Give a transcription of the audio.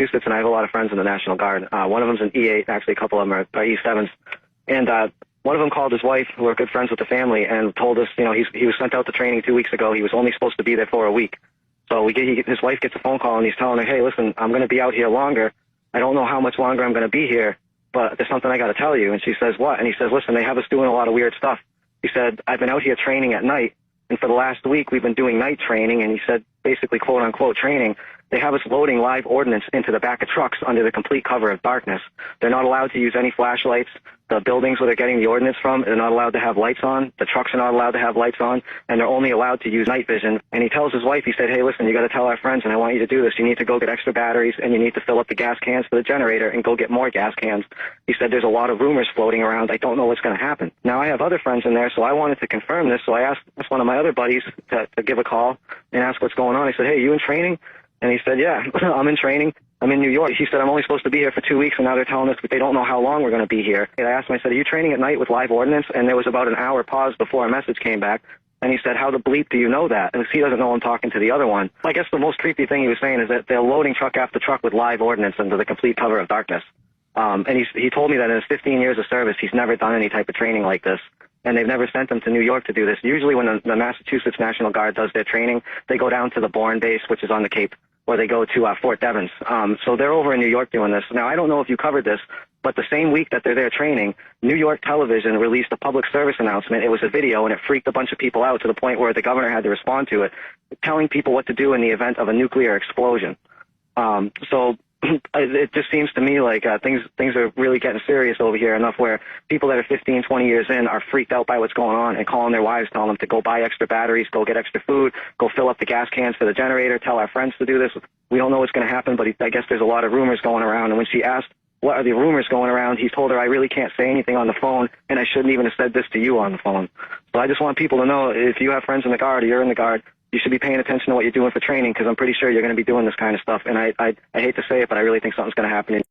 Massachusetts, and I have a lot of friends in the National Guard. One of them's an E8, actually a couple of them are E7s. And one of them called his wife, who are good friends with the family, and told us, you know, he was sent out to training 2 weeks ago. He was only supposed to be there for a week. So his wife gets a phone call, and he's telling her, hey, listen, I'm going to be out here longer. I don't know how much longer I'm going to be here, but there's something I got to tell you. And she says, what? And he says, listen, they have us doing a lot of weird stuff. He said, I've been out here training at night, and for the last week we've been doing night training, and he said, basically, quote-unquote training. They have us loading live ordnance into the back of trucks under the complete cover of darkness. They're not allowed to use any flashlights. The buildings where they're getting the ordnance from, they're not allowed to have lights on. The trucks are not allowed to have lights on, and they're only allowed to use night vision. And he tells his wife, he said, hey, listen, you got to tell our friends, and I want you to do this. You need to go get extra batteries, and you need to fill up the gas cans for the generator and go get more gas cans. He said there's a lot of rumors floating around. I don't know what's going to happen. Now, I have other friends in there, so I wanted to confirm this, so I asked one of my other buddies to give a call and ask what's going on. I said, hey, you in training? And he said, yeah, I'm in training. I'm in New York. He said, I'm only supposed to be here for 2 weeks, and now they're telling us that they don't know how long we're going to be here. And I asked him, I said, are you training at night with live ordnance? And there was about an hour pause before a message came back. And he said, how the bleep do you know that? And he doesn't know I'm talking to the other one. I guess the most creepy thing he was saying is that they're loading truck after truck with live ordnance under the complete cover of darkness. And he told me that in his 15 years of service, he's never done any type of training like this. And they've never sent them to New York to do this. Usually when the Massachusetts National Guard does their training, they go down to the Bourne base, which is on the Cape, or they go to Fort Devens. So they're over in New York doing this. Now, I don't know if you covered this, but the same week that they're there training, New York television released a public service announcement. It was a video, and it freaked a bunch of people out to the point where the governor had to respond to it, telling people what to do in the event of a nuclear explosion. So it just seems to me like things are really getting serious over here, enough where people that are 15, 20 years in are freaked out by what's going on and calling their wives, telling them to go buy extra batteries, go get extra food, go fill up the gas cans for the generator, tell our friends to do this. We don't know what's going to happen, but I guess there's a lot of rumors going around. And when she asked, what are the rumors going around, he told her, I really can't say anything on the phone, and I shouldn't even have said this to you on the phone. So I just want people to know, if you have friends in the Guard or you're in the Guard, you should be paying attention to what you're doing for training, because I'm pretty sure you're going to be doing this kind of stuff. And I hate to say it, but I really think something's going to happen.